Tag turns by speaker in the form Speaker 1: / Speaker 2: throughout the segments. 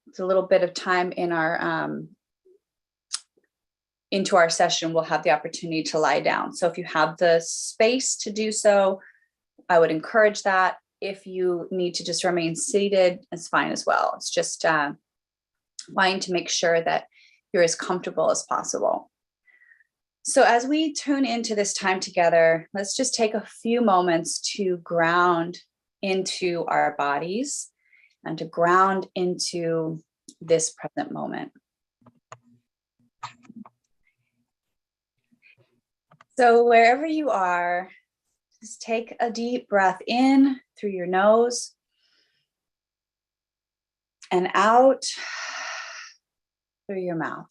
Speaker 1: it's a little bit of time in our into our session, we'll have the opportunity to lie down. So if you have the space to do so, I would encourage that. If you need to just remain seated, it's fine as well. It's just wanting to make sure that you're as comfortable as possible. So as we tune into this time together, let's just take a few moments to ground into our bodies and to ground into this present moment. So wherever you are, just take a deep breath in through your nose and out through your mouth.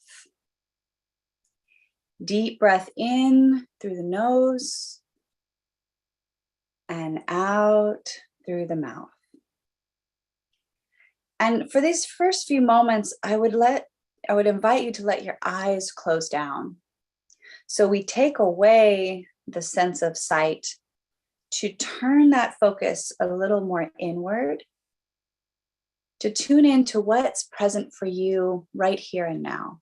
Speaker 1: Deep breath in through the nose and out through the mouth. And for these first few moments, I would invite you to let your eyes close down. So we take away the sense of sight to turn that focus a little more inward, to tune into what's present for you right here and now.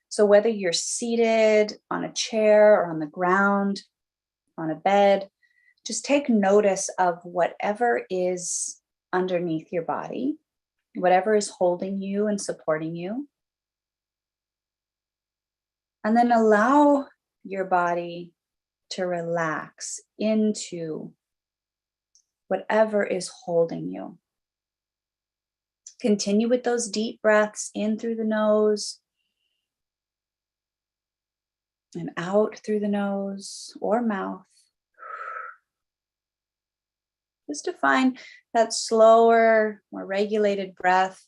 Speaker 1: So whether you're seated on a chair or on the ground, on a bed, just take notice of whatever is underneath your body, whatever is holding you and supporting you. And then allow your body to relax into whatever is holding you. Continue with those deep breaths in through the nose and out through the nose or mouth. Just to find that slower, more regulated breath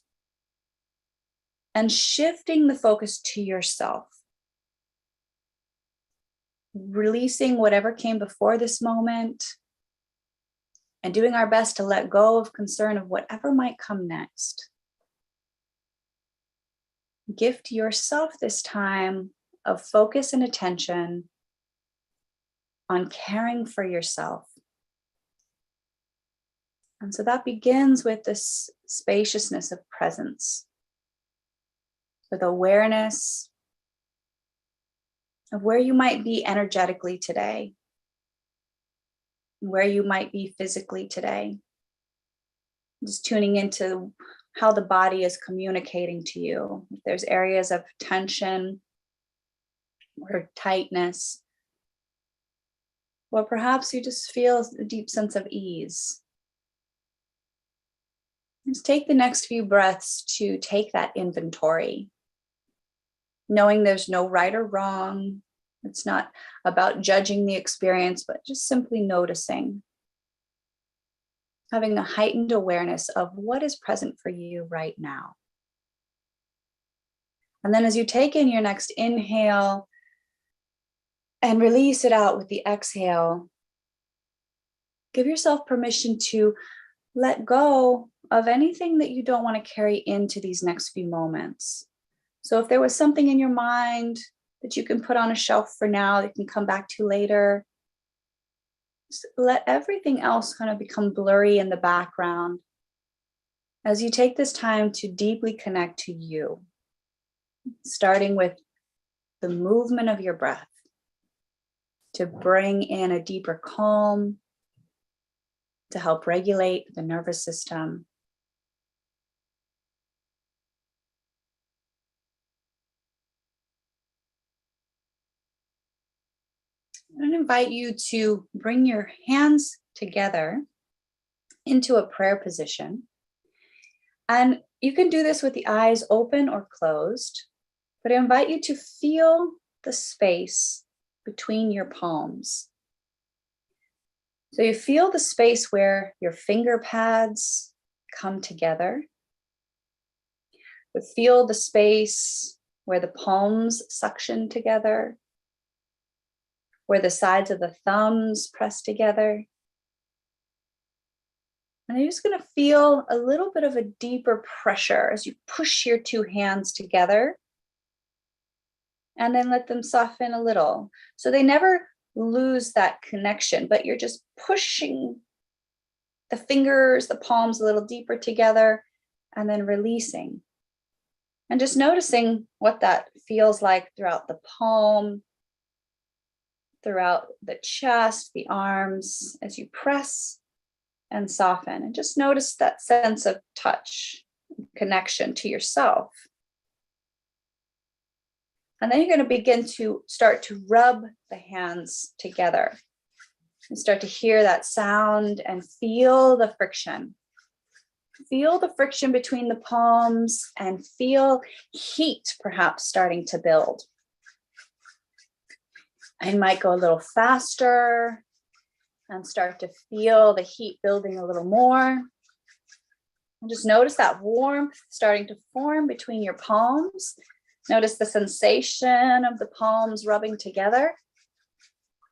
Speaker 1: and shifting the focus to yourself. Releasing whatever came before this moment and doing our best to let go of concern of whatever might come next. Gift yourself this time of focus and attention on caring for yourself. And so that begins with this spaciousness of presence, with awareness of where you might be energetically today, where you might be physically today. Just tuning into how the body is communicating to you. If there's areas of tension or tightness, or perhaps you just feel a deep sense of ease. Just take the next few breaths to take that inventory, knowing there's no right or wrong. It's not about judging the experience, but just simply noticing, having a heightened awareness of what is present for you right now. And then as you take in your next inhale and release it out with the exhale, give yourself permission to let go of anything that you don't want to carry into these next few moments. So if there was something in your mind that you can put on a shelf for now, that you can come back to later, just let everything else kind of become blurry in the background as you take this time to deeply connect to you, starting with the movement of your breath to bring in a deeper calm, to help regulate the nervous system. I'm going to invite you to bring your hands together into a prayer position. And you can do this with the eyes open or closed, but I invite you to feel the space between your palms. So you feel the space where your finger pads come together. But feel the space where the palms suction together, where the sides of the thumbs press together. And you're just going to feel a little bit of a deeper pressure as you push your two hands together and then let them soften a little. So they never lose that connection, but you're just pushing the fingers, the palms a little deeper together and then releasing. And just noticing what that feels like throughout the palm, throughout the chest, the arms, as you press and soften. And just notice that sense of touch, connection to yourself. And then you're going to begin to start to rub the hands together and start to hear that sound and feel the friction. Feel the friction between the palms and feel heat perhaps starting to build. I might go a little faster and start to feel the heat building a little more. And just notice that warmth starting to form between your palms. Notice the sensation of the palms rubbing together.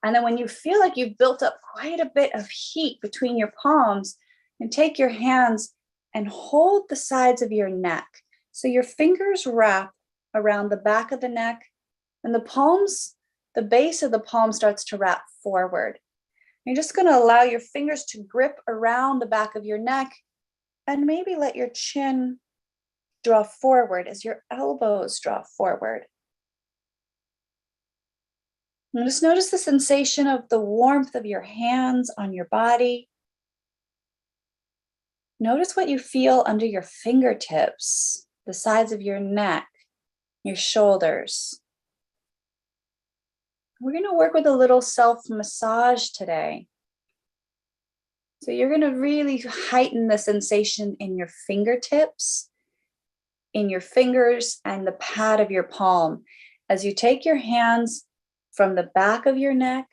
Speaker 1: And then when you feel like you've built up quite a bit of heat between your palms, and take your hands and hold the sides of your neck. So your fingers wrap around the back of the neck, and the palms, the base of the palm starts to wrap forward. You're just going to allow your fingers to grip around the back of your neck, and maybe let your chin draw forward as your elbows draw forward. And just notice the sensation of the warmth of your hands on your body. Notice what you feel under your fingertips, the sides of your neck, your shoulders. We're going to work with a little self-massage today. So you're going to really heighten the sensation in your fingertips, in your fingers, and the pad of your palm as you take your hands from the back of your neck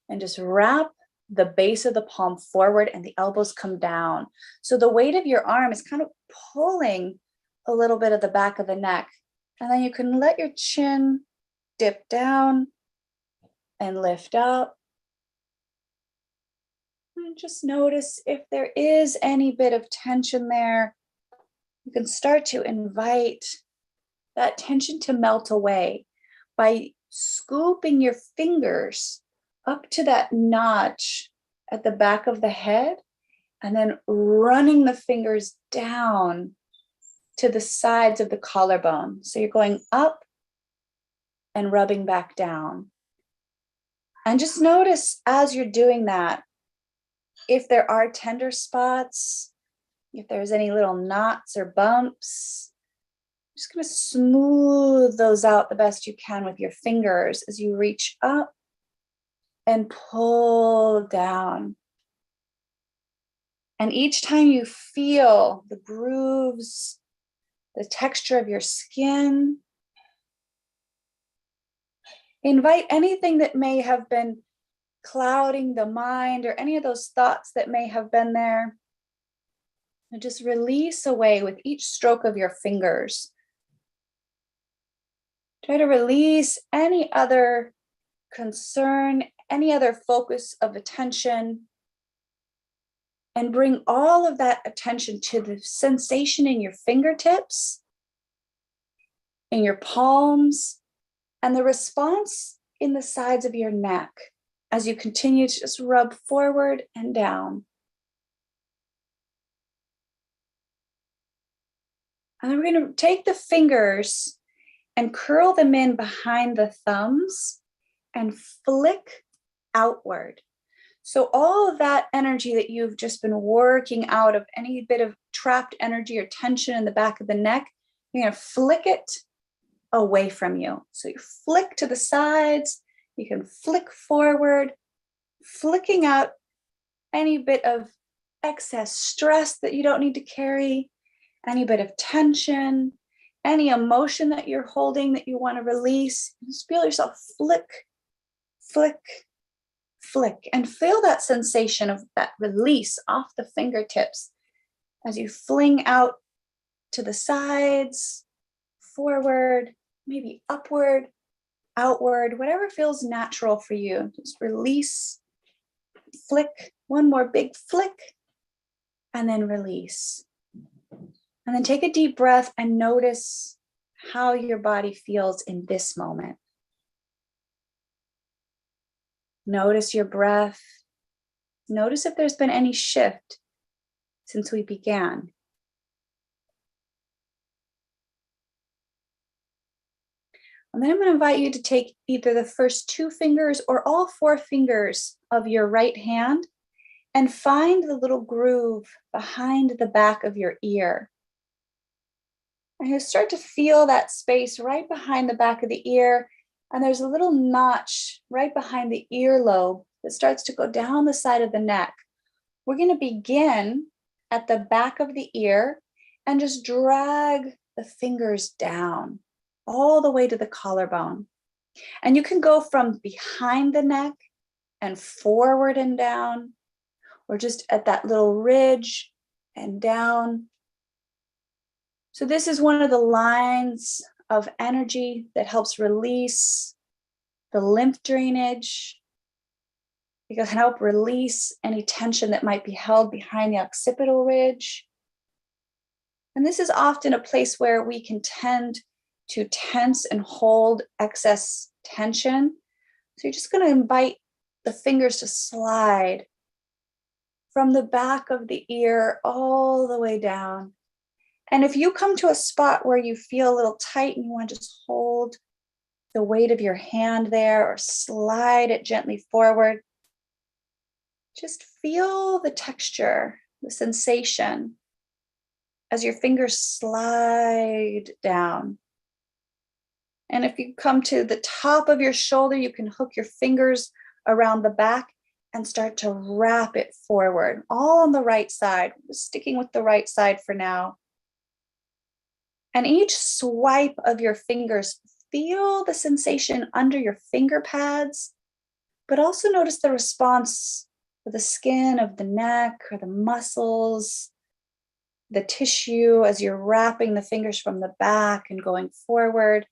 Speaker 1: and just wrap the base of the palm forward and the elbows come down. So the weight of your arm is kind of pulling a little bit of the back of the neck. And then you can let your chin dip down and lift up. And just notice if there is any bit of tension there. You can start to invite that tension to melt away by scooping your fingers up to that notch at the back of the head, and then running the fingers down to the sides of the collarbone. So you're going up and rubbing back down. And just notice as you're doing that, if there are tender spots, if there's any little knots or bumps, just going to smooth those out the best you can with your fingers as you reach up and pull down. And each time you feel the grooves, the texture of your skin, invite anything that may have been clouding the mind or any of those thoughts that may have been there, and just release away with each stroke of your fingers. Try to release any other concern, any other focus of attention, and bring all of that attention to the sensation in your fingertips, in your palms, and the response in the sides of your neck as you continue to just rub forward and down. And then we're going to take the fingers and curl them in behind the thumbs and flick outward. So all of that energy that you've just been working out of, any bit of trapped energy or tension in the back of the neck, you're going to flick it away from you. So you flick to the sides, you can flick forward, flicking out any bit of excess stress that you don't need to carry, any bit of tension, any emotion that you're holding that you want to release. Just feel yourself flick, flick, flick, and feel that sensation of that release off the fingertips as you fling out to the sides, forward, maybe upward, outward, whatever feels natural for you. Just release, flick, one more big flick, and then release. And then take a deep breath and notice how your body feels in this moment. Notice your breath. Notice if there's been any shift since we began. And then I'm going to invite you to take either the first 2 fingers or all 4 fingers of your right hand and find the little groove behind the back of your ear. And you start to feel that space right behind the back of the ear. And there's a little notch right behind the earlobe that starts to go down the side of the neck. We're going to begin at the back of the ear and just drag the fingers down all the way to the collarbone. And you can go from behind the neck and forward and down, or just at that little ridge and down. So this is one of the lines of energy that helps release the lymph drainage. It can help release any tension that might be held behind the occipital ridge. And this is often a place where we can tend to tense and hold excess tension. So you're just going to invite the fingers to slide from the back of the ear all the way down. And if you come to a spot where you feel a little tight and you want to just hold the weight of your hand there or slide it gently forward, just feel the texture, the sensation as your fingers slide down. And if you come to the top of your shoulder, you can hook your fingers around the back and start to wrap it forward, all on the right side. We're sticking with the right side for now. And each swipe of your fingers, feel the sensation under your finger pads, but also notice the response of the skin of the neck or the muscles, the tissue as you're wrapping the fingers from the back and going forward.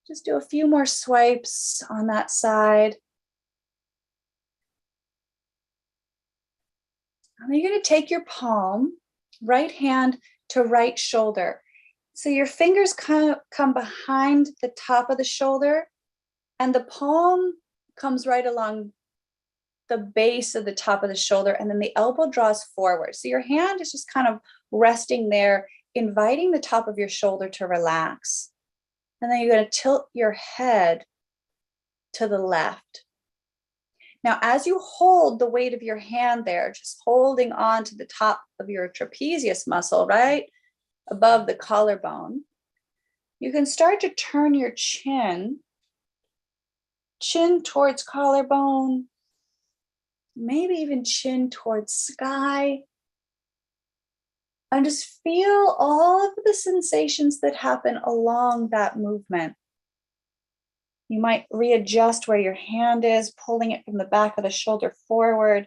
Speaker 1: Just do a few more swipes on that side. And then you're going to take your palm, right hand to right shoulder. So your fingers come behind the top of the shoulder, and the palm comes right along the base of the top of the shoulder, and then the elbow draws forward. So your hand is just kind of resting there, inviting the top of your shoulder to relax. And then you're going to tilt your head to the left. Now, as you hold the weight of your hand there, just holding on to the top of your trapezius muscle, right above the collarbone, you can start to turn your chin towards collarbone, maybe even chin towards sky. And just feel all of the sensations that happen along that movement. You might readjust where your hand is, pulling it from the back of the shoulder forward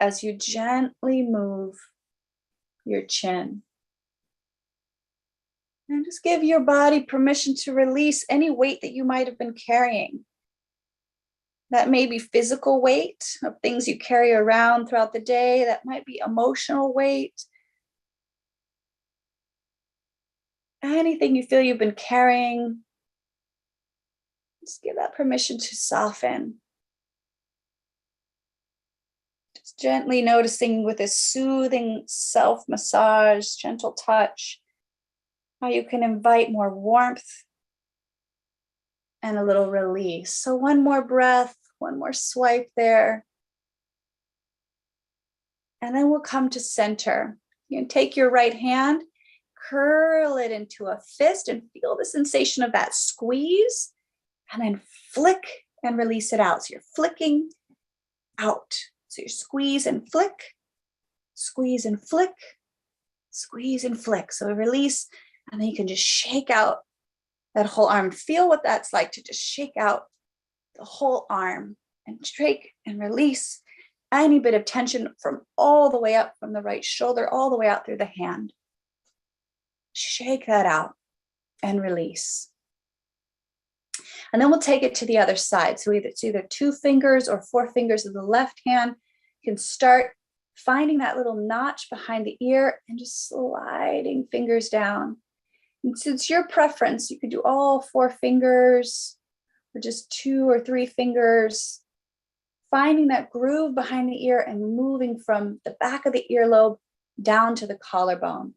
Speaker 1: as you gently move your chin. And just give your body permission to release any weight that you might have been carrying. That may be physical weight of things you carry around throughout the day. That might be emotional weight. Anything you feel you've been carrying, just give that permission to soften. Just gently noticing with a soothing self-massage, gentle touch, how you can invite more warmth and a little release. So one more breath, one more swipe there. And then we'll come to center. You can take your right hand, curl it into a fist and feel the sensation of that squeeze, and then flick and release it out. So you're flicking out. So you squeeze and flick, squeeze and flick, squeeze and flick. So release, and then you can just shake out that whole arm. Feel what that's like to just shake out the whole arm and shake and release any bit of tension from all the way up from the right shoulder, all the way out through the hand. Shake that out and release. And then we'll take it to the other side. So it's either 2 fingers or 4 fingers of the left hand. You can start finding that little notch behind the ear and just sliding fingers down. And so it's your preference. You could do all 4 fingers or just 2 or 3 fingers, finding that groove behind the ear and moving from the back of the earlobe down to the collarbone.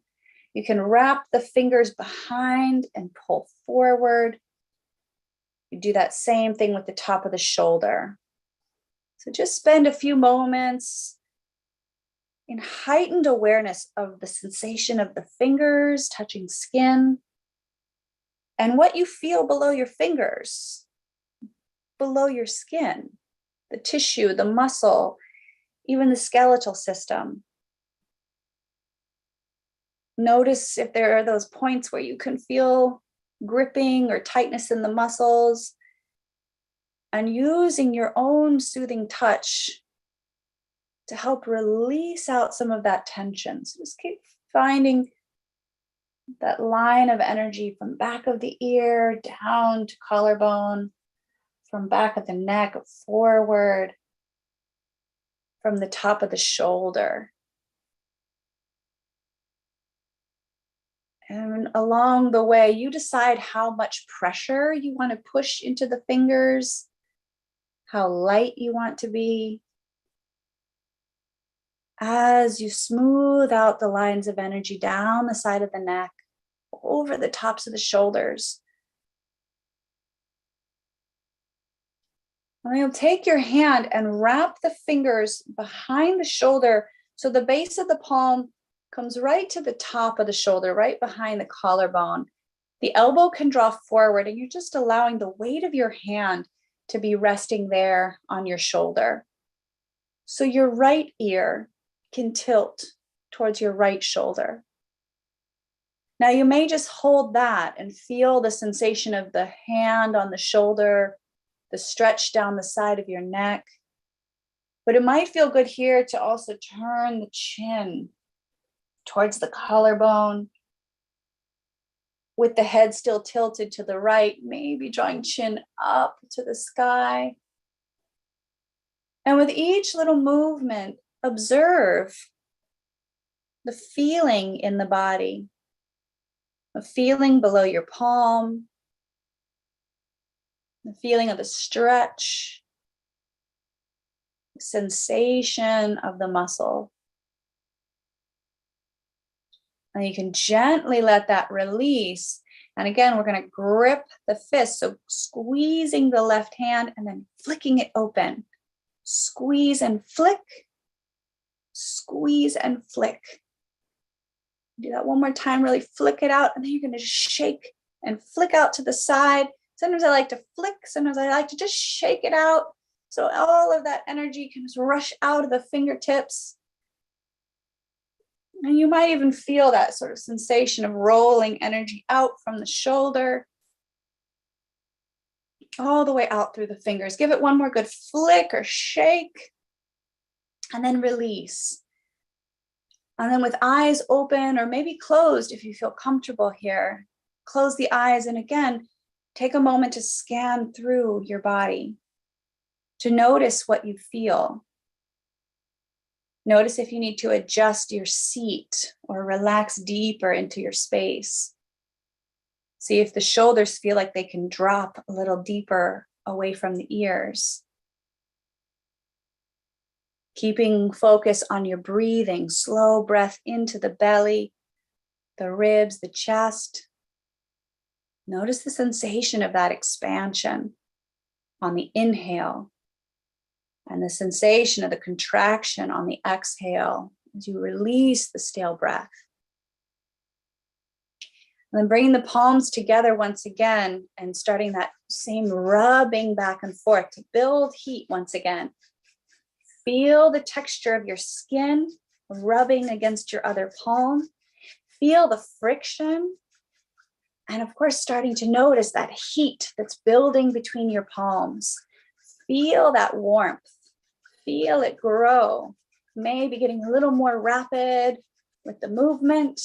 Speaker 1: You can wrap the fingers behind and pull forward. You do that same thing with the top of the shoulder. So just spend a few moments in heightened awareness of the sensation of the fingers touching skin and what you feel below your fingers, below your skin, the tissue, the muscle, even the skeletal system. Notice if there are those points where you can feel gripping or tightness in the muscles, and using your own soothing touch to help release out some of that tension. So just keep finding that line of energy from back of the ear down to collarbone, from back of the neck forward, from the top of the shoulder. And along the way, you decide how much pressure you want to push into the fingers, how light you want to be. As you smooth out the lines of energy down the side of the neck, over the tops of the shoulders. And you'll take your hand and wrap the fingers behind the shoulder so the base of the palm comes right to the top of the shoulder, right behind the collarbone. The elbow can draw forward, and you're just allowing the weight of your hand to be resting there on your shoulder. So your right ear can tilt towards your right shoulder. Now you may just hold that and feel the sensation of the hand on the shoulder, the stretch down the side of your neck. But it might feel good here to also turn the chin towards the collarbone, with the head still tilted to the right, maybe drawing chin up to the sky. And with each little movement, observe the feeling in the body, a feeling below your palm, the feeling of the stretch, the sensation of the muscle. And you can gently let that release. And again, we're going to grip the fist. So squeezing the left hand and then flicking it open. Squeeze and flick. Squeeze and flick. Do that one more time, really flick it out. And then you're going to just shake and flick out to the side. Sometimes I like to flick. Sometimes I like to just shake it out. So all of that energy can just rush out of the fingertips. And you might even feel that sort of sensation of rolling energy out from the shoulder, all the way out through the fingers. Give it one more good flick or shake, and then release. And then with eyes open or maybe closed, if you feel comfortable here, close the eyes. And again, take a moment to scan through your body, to notice what you feel. Notice if you need to adjust your seat or relax deeper into your space. See if the shoulders feel like they can drop a little deeper away from the ears. Keeping focus on your breathing, slow breath into the belly, the ribs, the chest. Notice the sensation of that expansion on the inhale, and the sensation of the contraction on the exhale as you release the stale breath. And then bringing the palms together once again and starting that same rubbing back and forth to build heat once again. Feel the texture of your skin rubbing against your other palm. Feel the friction. And of course, starting to notice that heat that's building between your palms. Feel that warmth. Feel it grow. Maybe getting a little more rapid with the movement.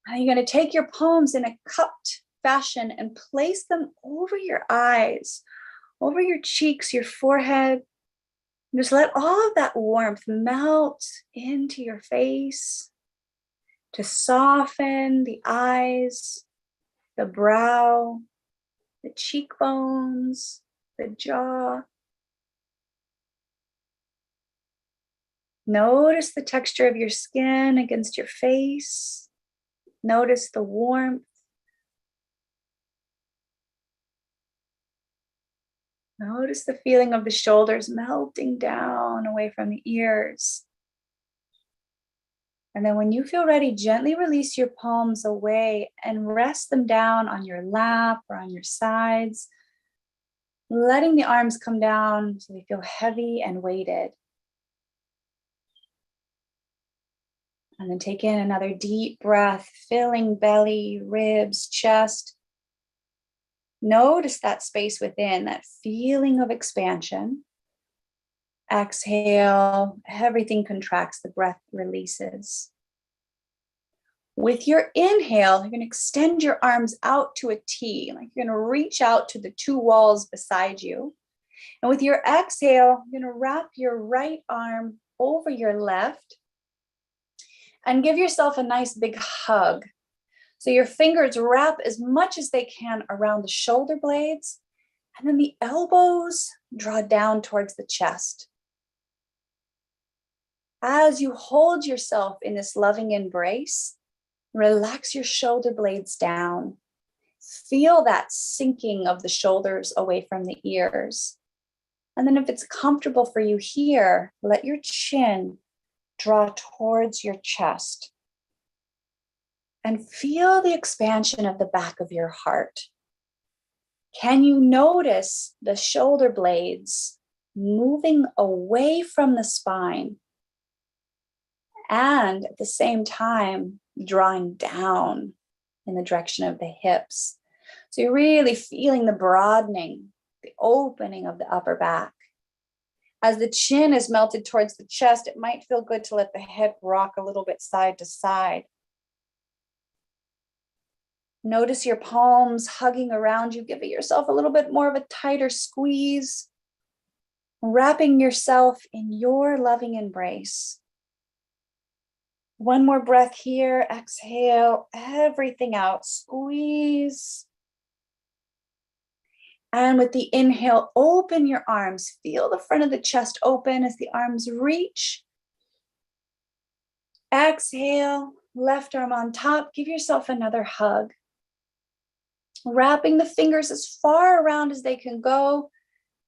Speaker 1: And you're going to take your palms in a cupped fashion and place them over your eyes, over your cheeks, your forehead. Just let all of that warmth melt into your face to soften the eyes, the brow, the cheekbones, the jaw. Notice the texture of your skin against your face. Notice the warmth. Notice the feeling of the shoulders melting down away from the ears. And then when you feel ready, gently release your palms away and rest them down on your lap or on your sides, letting the arms come down so they feel heavy and weighted. And then take in another deep breath, filling belly, ribs, chest. Notice that space within, that feeling of expansion. Exhale, everything contracts, the breath releases. With your inhale, you're going to extend your arms out to a T, like you're going to reach out to the two walls beside you. And with your exhale, you're going to wrap your right arm over your left and give yourself a nice big hug. So your fingers wrap as much as they can around the shoulder blades, and then the elbows draw down towards the chest. As you hold yourself in this loving embrace, relax your shoulder blades down. Feel that sinking of the shoulders away from the ears. And then if it's comfortable for you here, let your chin draw towards your chest. And feel the expansion of the back of your heart. Can you notice the shoulder blades moving away from the spine and at the same time drawing down in the direction of the hips? So you're really feeling the broadening, the opening of the upper back. As the chin is melted towards the chest, it might feel good to let the head rock a little bit side to side. Notice your palms hugging around you, giving yourself a little bit more of a tighter squeeze, wrapping yourself in your loving embrace. One more breath here. Exhale everything out. Squeeze. And with the inhale, open your arms. Feel the front of the chest open as the arms reach. Exhale, left arm on top. Give yourself another hug. Wrapping the fingers as far around as they can go,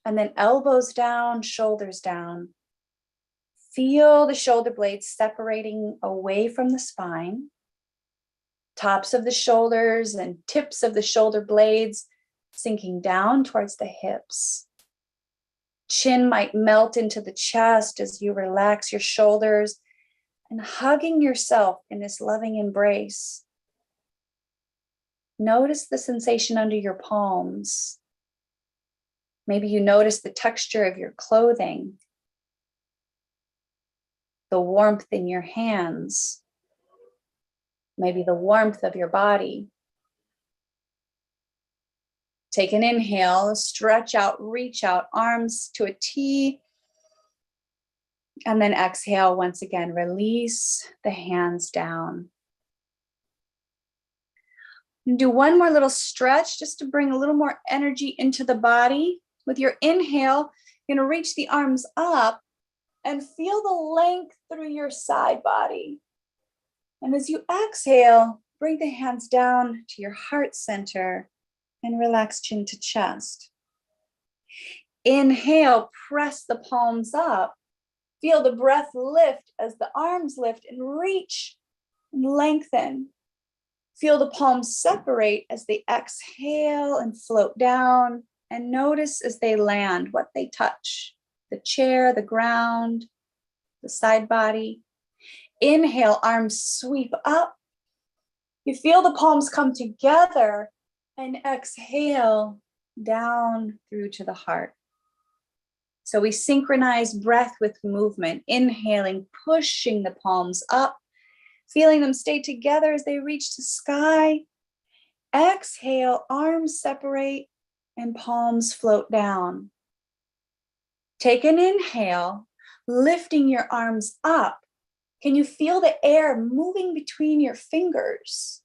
Speaker 1: and then elbows down, shoulders down. Feel the shoulder blades separating away from the spine. Tops of the shoulders and tips of the shoulder blades sinking down towards the hips. Chin might melt into the chest as you relax your shoulders and hugging yourself in this loving embrace. Notice the sensation under your palms. Maybe you notice the texture of your clothing, the warmth in your hands, maybe the warmth of your body. Take an inhale, stretch out, reach out, arms to a T. And then exhale once again, release the hands down. Do one more little stretch just to bring a little more energy into the body. With your inhale, you're going to reach the arms up and feel the length through your side body. And as you exhale, bring the hands down to your heart center and relax chin to chest. Inhale, press the palms up. Feel the breath lift as the arms lift and reach and lengthen. Feel the palms separate as they exhale and float down, and notice as they land what they touch, the chair, the ground, the side body. Inhale, arms sweep up. You feel the palms come together, and exhale down through to the heart. So we synchronize breath with movement, inhaling, pushing the palms up, feeling them stay together as they reach the sky. Exhale, arms separate and palms float down. Take an inhale, lifting your arms up. Can you feel the air moving between your fingers?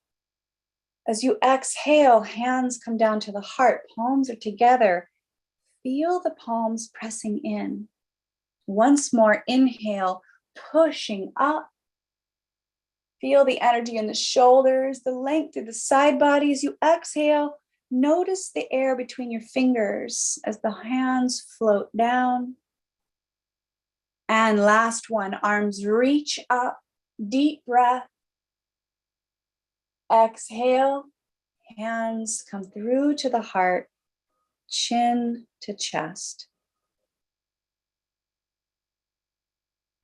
Speaker 1: As you exhale, hands come down to the heart, palms are together. Feel the palms pressing in. Once more, inhale, pushing up. Feel the energy in the shoulders, the length through the side body. As you exhale, notice the air between your fingers as the hands float down. And last one, arms reach up, deep breath. Exhale, hands come through to the heart, chin to chest.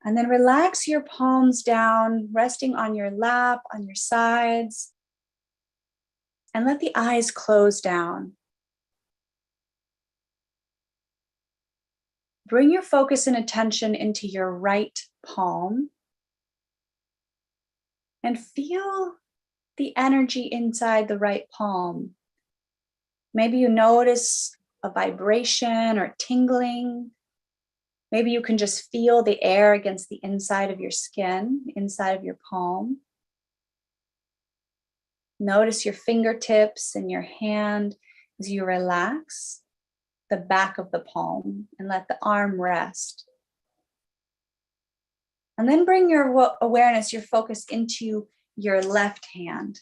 Speaker 1: And then relax your palms down, resting on your lap, on your sides. And let the eyes close down. Bring your focus and attention into your right palm. And feel the energy inside the right palm. Maybe you notice a vibration or tingling. Maybe you can just feel the air against the inside of your skin, inside of your palm. Notice your fingertips and your hand as you relax the back of the palm and let the arm rest. And then bring your awareness, your focus into your left hand.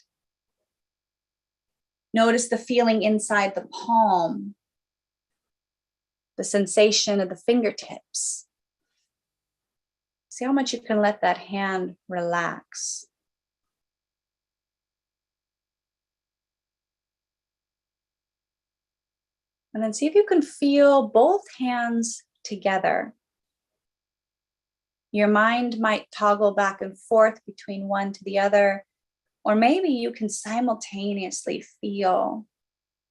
Speaker 1: Notice the feeling inside the palm, the sensation of the fingertips. See how much you can let that hand relax. And then see if you can feel both hands together. Your mind might toggle back and forth between one to the other, or maybe you can simultaneously feel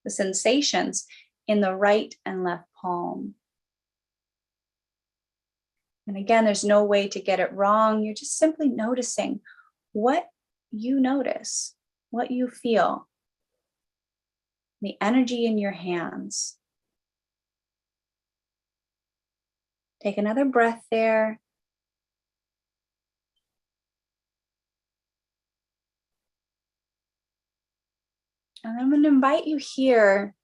Speaker 1: the sensations in the right and left palm. And again, there's no way to get it wrong. You're just simply noticing what you notice, what you feel, the energy in your hands. Take another breath there. And I'm going to invite you here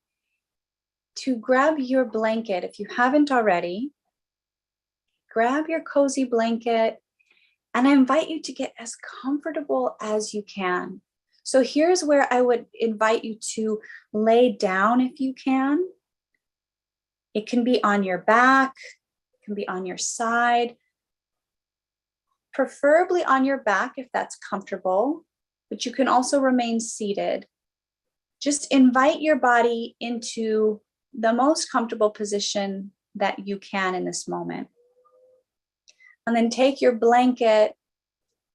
Speaker 1: to grab your blanket if you haven't already. Grab your cozy blanket, and I invite you to get as comfortable as you can. So here's where I would invite you to lay down if you can. It can be on your back, it can be on your side, preferably on your back if that's comfortable, but you can also remain seated. Just invite your body into the most comfortable position that you can in this moment. And then take your blanket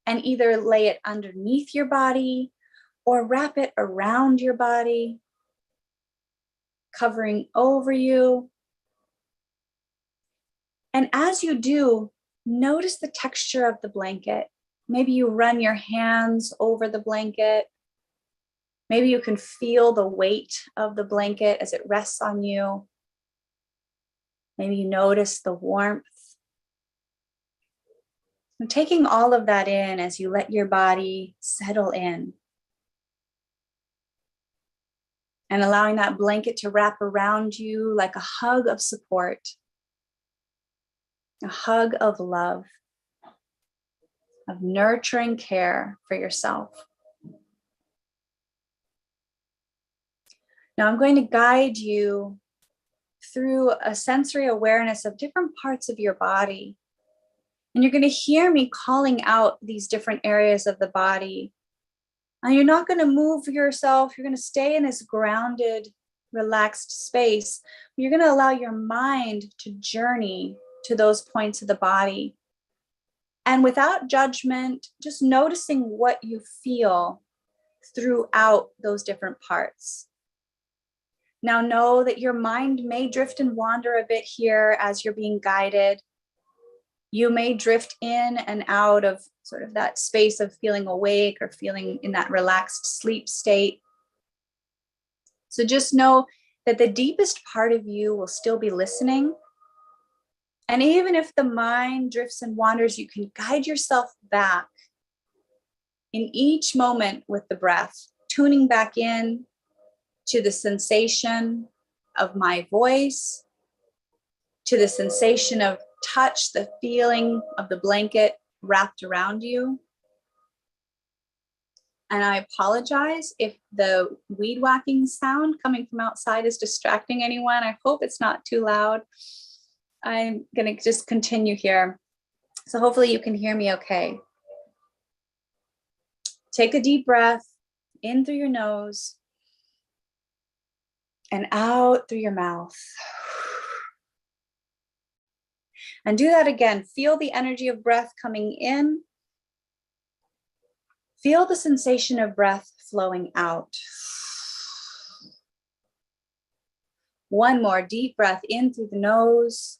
Speaker 1: and either lay it underneath your body or wrap it around your body, covering over you. And as you do, notice the texture of the blanket. Maybe you run your hands over the blanket. Maybe you can feel the weight of the blanket as it rests on you. Maybe you notice the warmth. And taking all of that in as you let your body settle in. And allowing that blanket to wrap around you like a hug of support. A hug of love. Of nurturing care for yourself. Now I'm going to guide you through a sensory awareness of different parts of your body. And you're going to hear me calling out these different areas of the body. And you're not going to move yourself. You're going to stay in this grounded, relaxed space. You're going to allow your mind to journey to those points of the body. And without judgment, just noticing what you feel throughout those different parts. Now know that your mind may drift and wander a bit here as you're being guided. You may drift in and out of sort of that space of feeling awake or feeling in that relaxed sleep state. So just know that the deepest part of you will still be listening. And even if the mind drifts and wanders, you can guide yourself back in each moment with the breath, tuning back in to the sensation of my voice, to the sensation of touch, the feeling of the blanket wrapped around you. And I apologize if the weed whacking sound coming from outside is distracting anyone. I hope it's not too loud. I'm going to just continue here. So hopefully you can hear me okay. Take a deep breath in through your nose and out through your mouth. And do that again. Feel the energy of breath coming in. Feel the sensation of breath flowing out. One more deep breath in through the nose,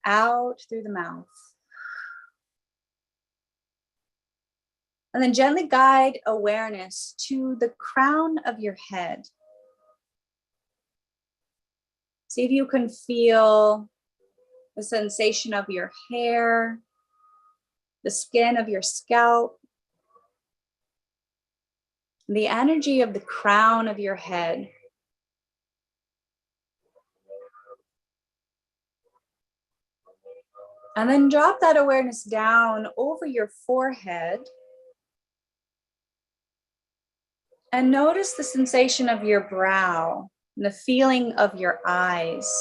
Speaker 1: out through the mouth. And then gently guide awareness to the crown of your head. See if you can feel the sensation of your hair, the skin of your scalp, the energy of the crown of your head. And then drop that awareness down over your forehead. And notice the sensation of your brow and the feeling of your eyes.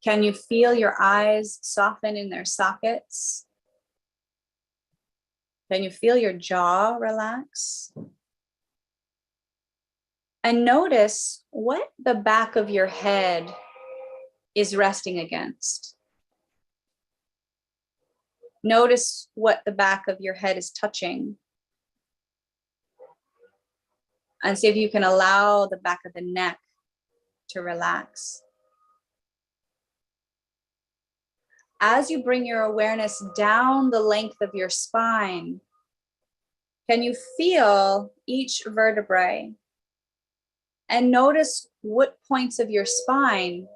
Speaker 1: Can you feel your eyes soften in their sockets? Can you feel your jaw relax? And notice what the back of your head is resting against. Notice what the back of your head is touching. And see if you can allow the back of the neck to relax. As you bring your awareness down the length of your spine, can you feel each vertebrae? And notice what points of your spine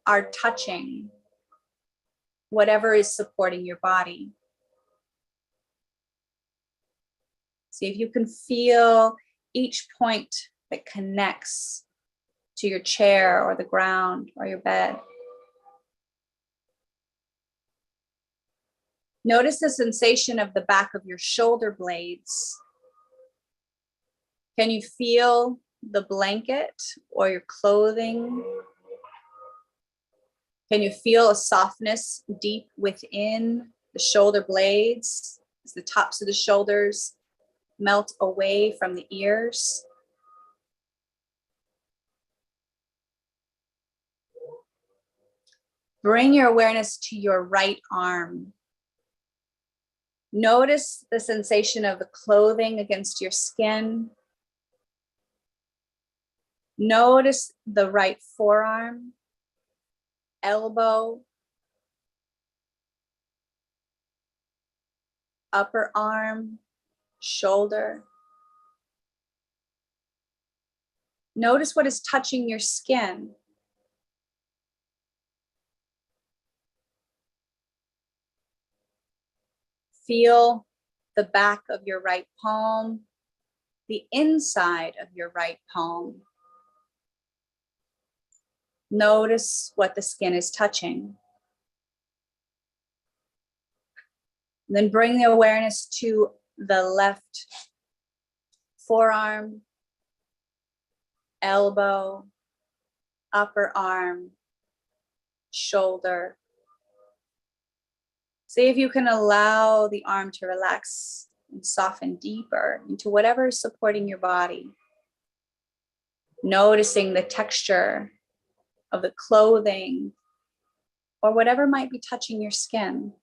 Speaker 1: are touching whatever is supporting your body. See if you can feel each point that connects to your chair or the ground or your bed. Notice the sensation of the back of your shoulder blades. Can you feel the blanket or your clothing? Can you feel a softness deep within the shoulder blades as the tops of the shoulders melt away from the ears? Bring your awareness to your right arm. Notice the sensation of the clothing against your skin. Notice the right forearm, elbow, upper arm, shoulder. Notice what is touching your skin. Feel the back of your right palm, the inside of your right palm. Notice what the skin is touching. Then bring the awareness to the left forearm, elbow, upper arm, shoulder. See if you can allow the arm to relax and soften deeper into whatever is supporting your body. Noticing the texture of the clothing or whatever might be touching your skin.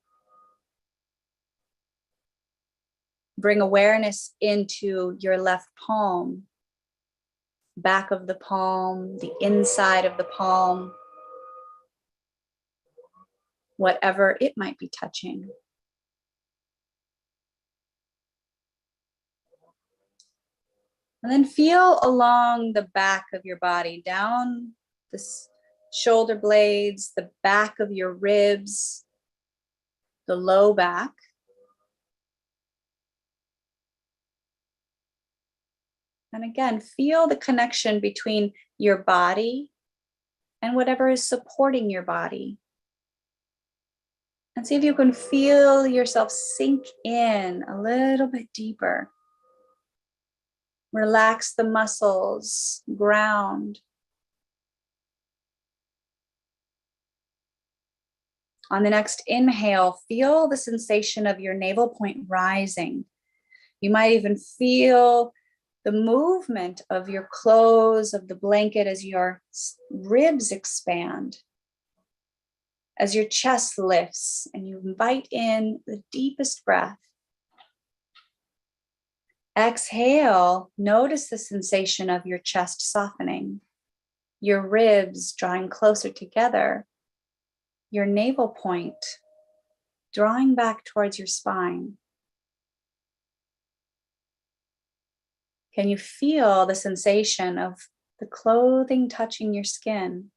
Speaker 1: Bring awareness into your left palm, back of the palm, the inside of the palm, whatever it might be touching. And then feel along the back of your body, down the shoulder blades, the back of your ribs, the low back. And again, feel the connection between your body and whatever is supporting your body. And see if you can feel yourself sink in a little bit deeper. Relax the muscles, ground. On the next inhale, feel the sensation of your navel point rising. You might even feel the movement of your clothes, of the blanket as your ribs expand, as your chest lifts and you invite in the deepest breath. Exhale, notice the sensation of your chest softening, your ribs drawing closer together, your navel point drawing back towards your spine. Can you feel the sensation of the clothing touching your skin?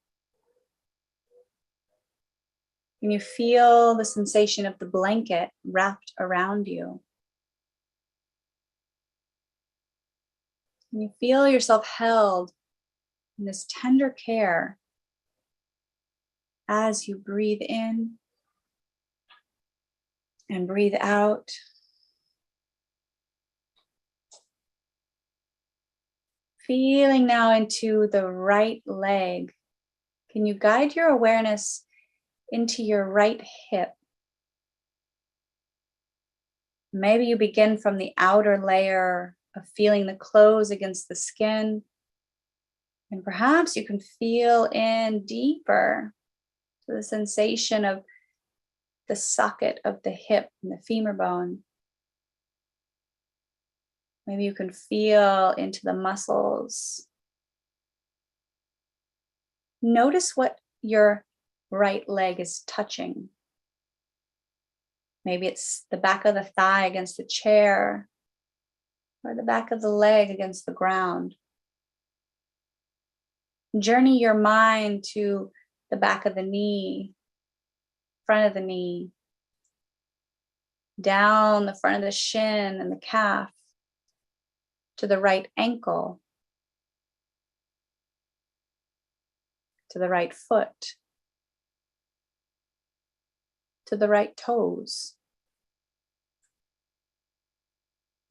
Speaker 1: Can you feel the sensation of the blanket wrapped around you? Can you feel yourself held in this tender care as you breathe in and breathe out? Feeling now into the right leg. Can you guide your awareness into your right hip? Maybe you begin from the outer layer of feeling the clothes against the skin. And perhaps you can feel in deeper to the sensation of the socket of the hip and the femur bone. Maybe you can feel into the muscles. Notice what your right leg is touching. Maybe it's the back of the thigh against the chair or the back of the leg against the ground. Journey your mind to the back of the knee, front of the knee, down the front of the shin and the calf, to the right ankle, to the right foot, to the right toes.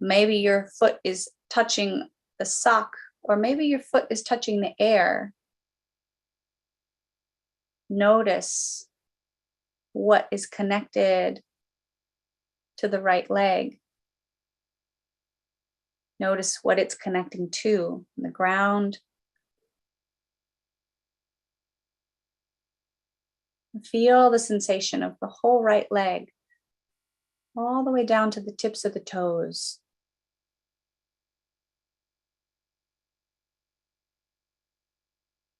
Speaker 1: Maybe your foot is touching the sock, or maybe your foot is touching the air. Notice what is connected to the right leg. Notice what it's connecting to, the ground. Feel the sensation of the whole right leg, all the way down to the tips of the toes.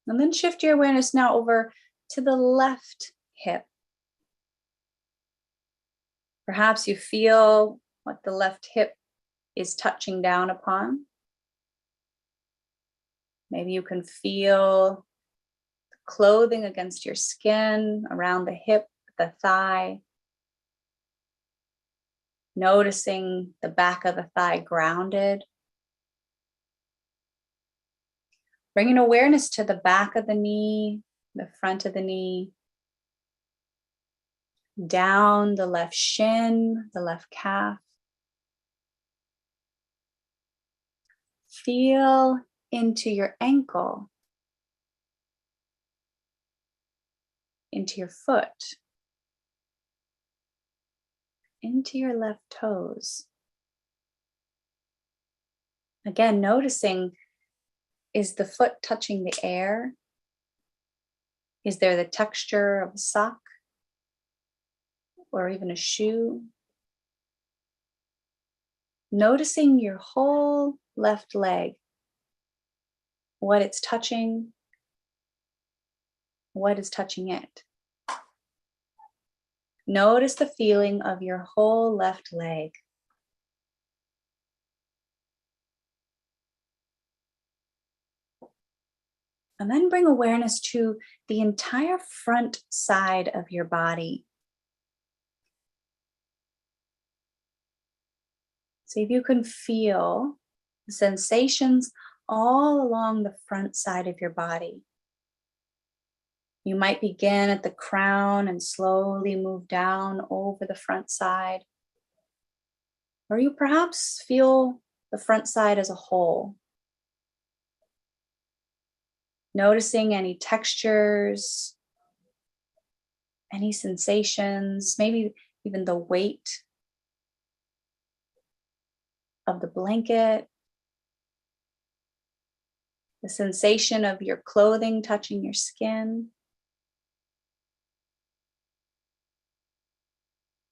Speaker 1: And then shift your awareness now over to the left hip. Perhaps you feel what the left hip is touching down upon. Maybe you can feel the clothing against your skin, around the hip, the thigh. Noticing the back of the thigh grounded. Bringing awareness to the back of the knee, the front of the knee, down the left shin, the left calf. Feel into your ankle, into your foot, into your left toes. Again, noticing, is the foot touching the air? Is there the texture of a sock or even a shoe? Noticing your whole left leg, what it's touching, what is touching it. Notice the feeling of your whole left leg. And then bring awareness to the entire front side of your body. See if you can feel the sensations all along the front side of your body. You might begin at the crown and slowly move down over the front side. Or you perhaps feel the front side as a whole. Noticing any textures, any sensations, maybe even the weight of the blanket, the sensation of your clothing touching your skin.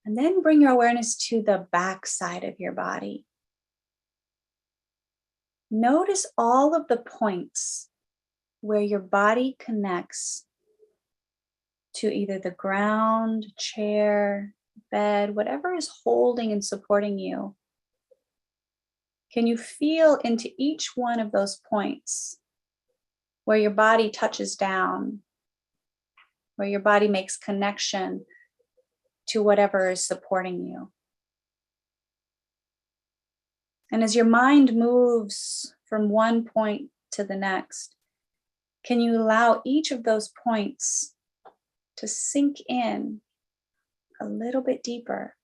Speaker 1: And then bring your awareness to the back side of your body. Notice all of the points where your body connects to either the ground, chair, bed, whatever is holding and supporting you. Can you feel into each one of those points where your body touches down, where your body makes connection to whatever is supporting you? And as your mind moves from one point to the next, can you allow each of those points to sink in a little bit deeper?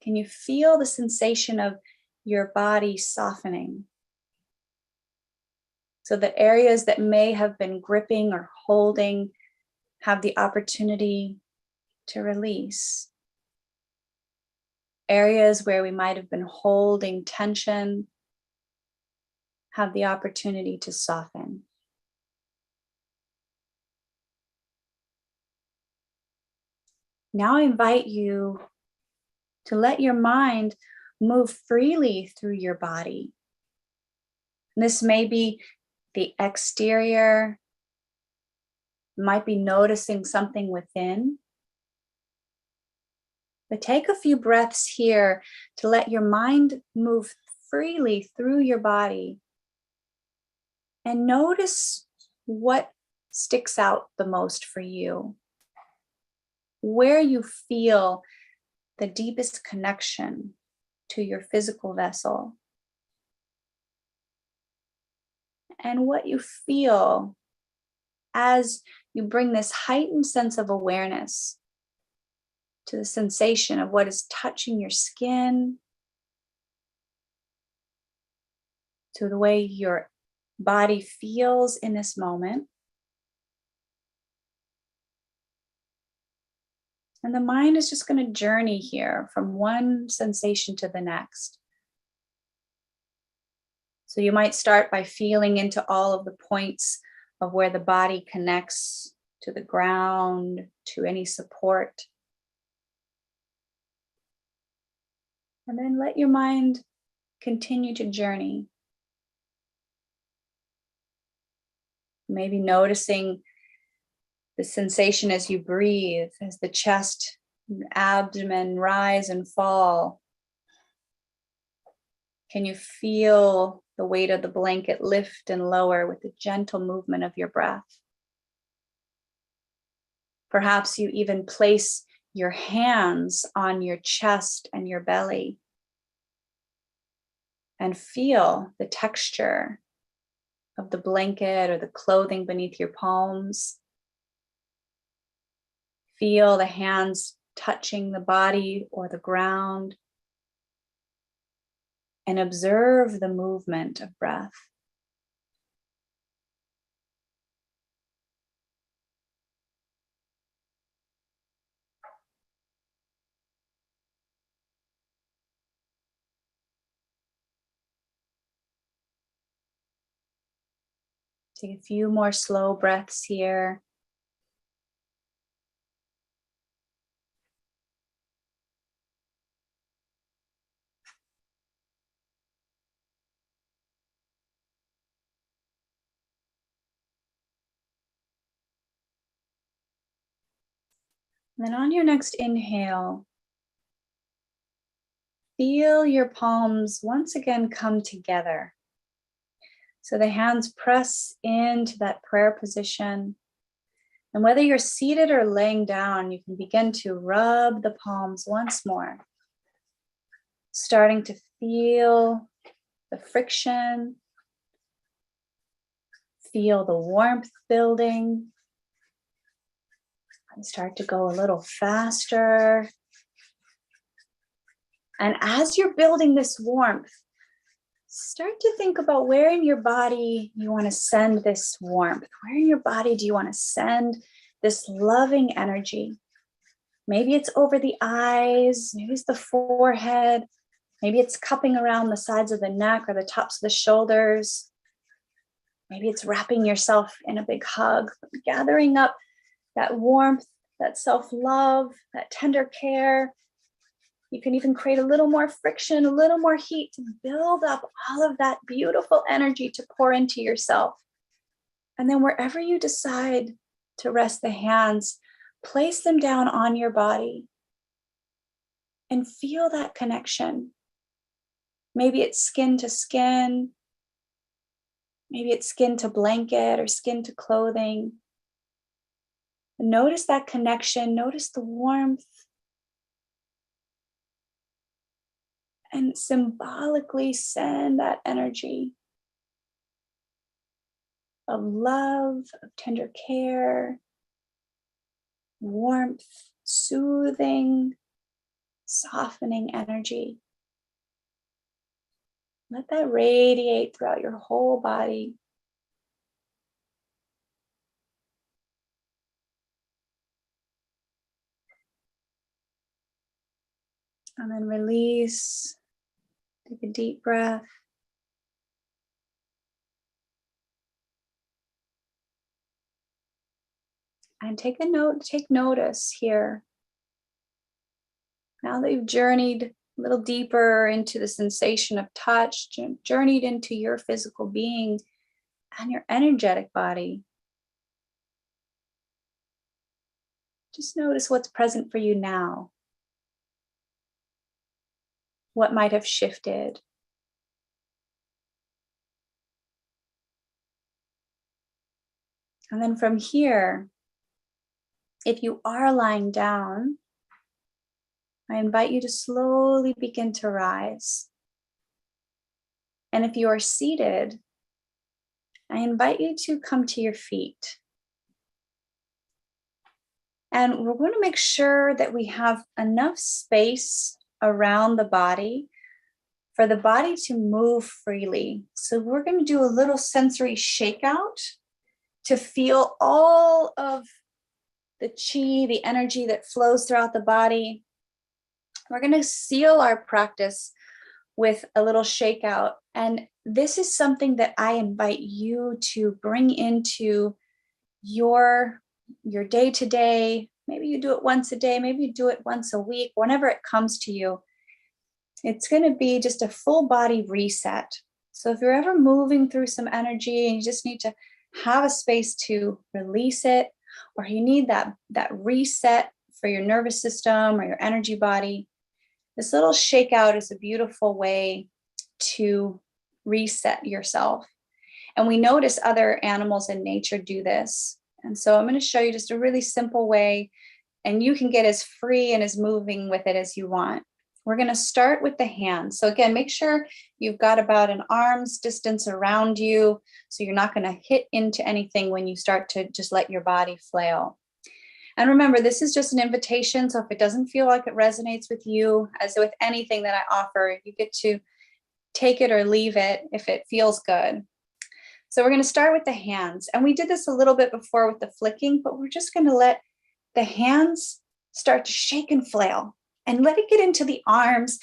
Speaker 1: Can you feel the sensation of your body softening? So the areas that may have been gripping or holding have the opportunity to release. Areas where we might have been holding tension have the opportunity to soften. Now I invite you to let your mind move freely through your body. This may be the exterior, might be noticing something within. But take a few breaths here to let your mind move freely through your body and notice what sticks out the most for you, where you feel the deepest connection to your physical vessel, and what you feel as you bring this heightened sense of awareness to the sensation of what is touching your skin, to the way your body feels in this moment. And the mind is just going to journey here from one sensation to the next. So you might start by feeling into all of the points of where the body connects to the ground, to any support. And then let your mind continue to journey. Maybe noticing the sensation as you breathe, as the chest and abdomen rise and fall. Can you feel the weight of the blanket lift and lower with the gentle movement of your breath? Perhaps you even place your hands on your chest and your belly and feel the texture of the blanket or the clothing beneath your palms. Feel the hands touching the body or the ground, and observe the movement of breath. Take a few more slow breaths here. And then on your next inhale, feel your palms once again come together. So the hands press into that prayer position. And whether you're seated or laying down, you can begin to rub the palms once more, starting to feel the friction, Feel the warmth building. And start to go a little faster. And as you're building this warmth, start to think about where in your body you want to send this warmth. Where in your body do you want to send this loving energy? Maybe it's over the eyes, maybe it's the forehead, maybe it's cupping around the sides of the neck or the tops of the shoulders. Maybe it's wrapping yourself in a big hug, gathering up that warmth, that self-love, that tender care. You can even create a little more friction, a little more heat to build up all of that beautiful energy to pour into yourself. And then wherever you decide to rest the hands, place them down on your body and feel that connection. Maybe it's skin to skin. Maybe it's skin to blanket or skin to clothing. Notice that connection. Notice the warmth. And symbolically send that energy of love, of tender care, warmth, soothing, softening energy. Let that radiate throughout your whole body. And then release. Take a deep breath. And take notice here. Now that you've journeyed a little deeper into the sensation of touch, journeyed into your physical being and your energetic body, just notice what's present for you now. What might have shifted. And then from here, if you are lying down, I invite you to slowly begin to rise. And if you are seated, I invite you to come to your feet. And we're going to make sure that we have enough space around the body for the body to move freely. So we're going to do a little sensory shakeout to feel all of the chi, the energy that flows throughout the body. We're going to seal our practice with a little shakeout. And this is something that I invite you to bring into your day-to-day. Maybe you do it once a day, maybe you do it once a week, whenever it comes to you. It's going to be just a full body reset. So if you're ever moving through some energy and you just need to have a space to release it, or you need that reset for your nervous system or your energy body, this little shakeout is a beautiful way to reset yourself. And we notice other animals in nature do this. And so I'm going to show you just a really simple way, and you can get as free and as moving with it as you want. We're going to start with the hands. So again, make sure you've got about an arm's distance around you, so you're not going to hit into anything when you start to just let your body flail. And remember, this is just an invitation. So if it doesn't feel like it resonates with you, as with anything that I offer, you get to take it or leave it if it feels good. So we're going to start with the hands. And we did this a little bit before with the flicking, but we're just going to let the hands start to shake and flail and let it get into the arms.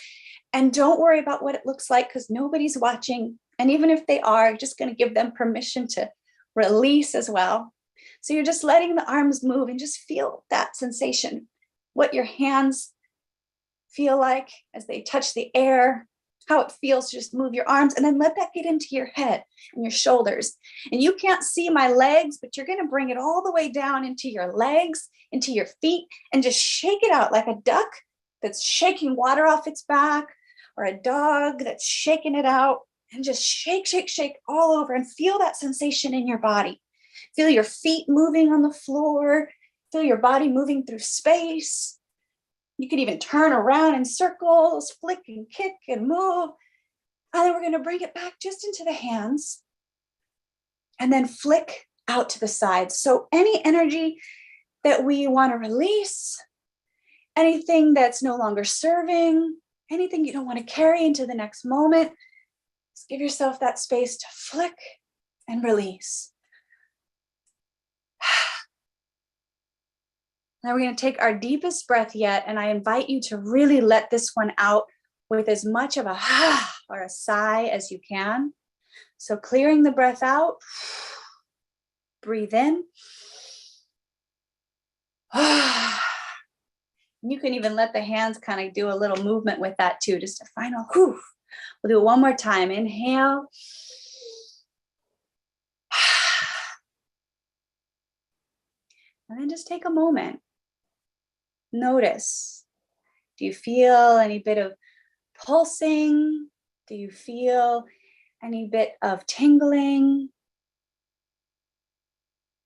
Speaker 1: And don't worry about what it looks like, because nobody's watching. And even if they are, you're just going to give them permission to release as well. So you're just letting the arms move and just feel that sensation, what your hands feel like as they touch the air, how it feels to just move your arms, and then let that get into your head and your shoulders. And you can't see my legs, but you're going to bring it all the way down into your legs, into your feet, and just shake it out like a duck that's shaking water off its back, or a dog that's shaking it out, and just shake, shake, shake all over and feel that sensation in your body. Feel your feet moving on the floor, feel your body moving through space. You can even turn around in circles, flick and kick and move. And then we're going to bring it back just into the hands. and then flick out to the sides. So any energy that we want to release, anything that's no longer serving, anything you don't want to carry into the next moment, just give yourself that space to flick and release. Now we're going to take our deepest breath yet, and I invite you to really let this one out with as much of a or a sigh as you can. So clearing the breath out, breathe in. You can even let the hands kind of do a little movement with that too, just a final whew. We'll do it one more time. Inhale. And then just take a moment. Notice. Do you feel any bit of pulsing? Do you feel any bit of tingling?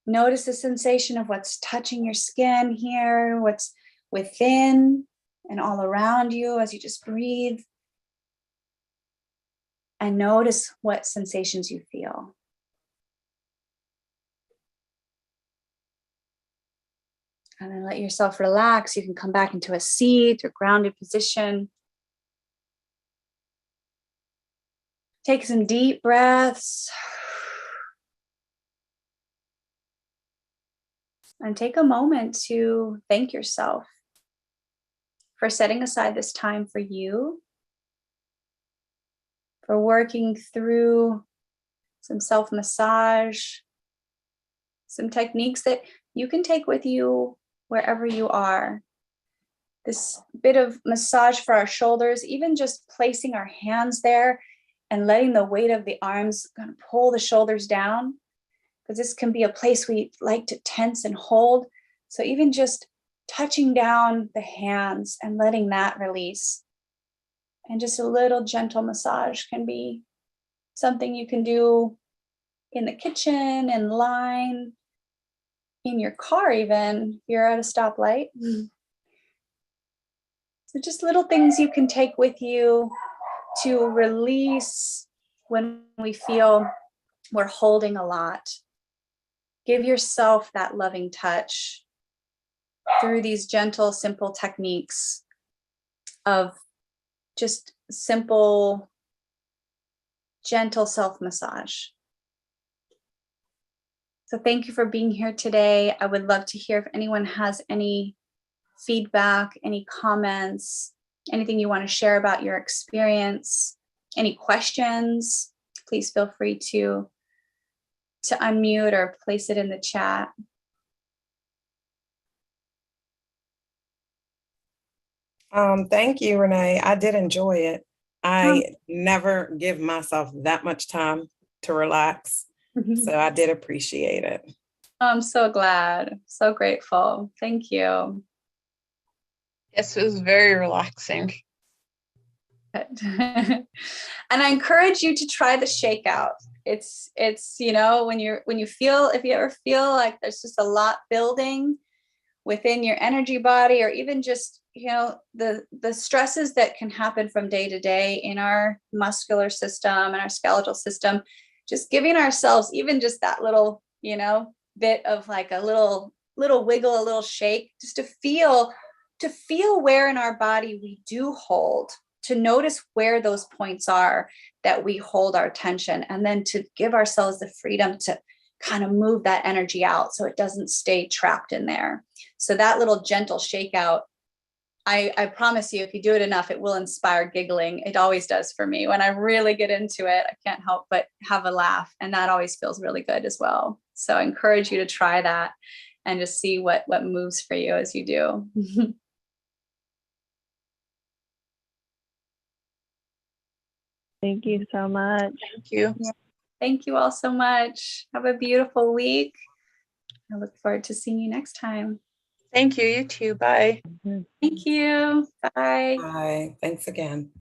Speaker 1: Notice the sensation of what's touching your skin here, what's within and all around you as you just breathe. And notice what sensations you feel. And then let yourself relax. You can come back into a seat or grounded position. Take some deep breaths. And take a moment to thank yourself for setting aside this time for you, for working through some self-massage, some techniques that you can take with you wherever you are. This bit of massage for our shoulders, even just placing our hands there and letting the weight of the arms kind of pull the shoulders down, because this can be a place we like to tense and hold. So even just touching down the hands and letting that release. And just a little gentle massage can be something you can do in the kitchen, in line, in your car even, if you're at a stoplight. So just little things you can take with you to release when we feel we're holding a lot. Give yourself that loving touch through these gentle, simple techniques of just simple, gentle self-massage. So thank you for being here today. I would love to hear if anyone has any feedback, any comments, anything you want to share about your experience, any questions. Please feel free to unmute or place it in the chat.
Speaker 2: Thank you, Renee. I did enjoy it. I never give myself that much time to relax. So I did appreciate it.
Speaker 1: I'm so glad, so grateful. Thank you.
Speaker 3: Yes, it was very relaxing.
Speaker 1: And I encourage you to try the shakeout. It's you know, when you feel, if you ever feel like there's just a lot building within your energy body, or even just, you know, the stresses that can happen from day to day in our muscular system and our skeletal system, just giving ourselves even just that little, you know, bit of like a little wiggle, a little shake, just to feel where in our body we do hold, to notice where those points are that we hold our tension, and then to give ourselves the freedom to kind of move that energy out so it doesn't stay trapped in there. So that little gentle shakeout, I promise you, if you do it enough, it will inspire giggling. It always does for me. When I really get into it, I can't help but have a laugh, and that always feels really good as well. So I encourage you to try that and just see what moves for you as you do.
Speaker 4: Thank you so much.
Speaker 3: Thank you.
Speaker 1: Yeah. Thank you all so much. Have a beautiful week. I look forward to seeing you next time.
Speaker 3: Thank you. You too. Bye.
Speaker 1: Thank you. Bye.
Speaker 2: Bye. Thanks again.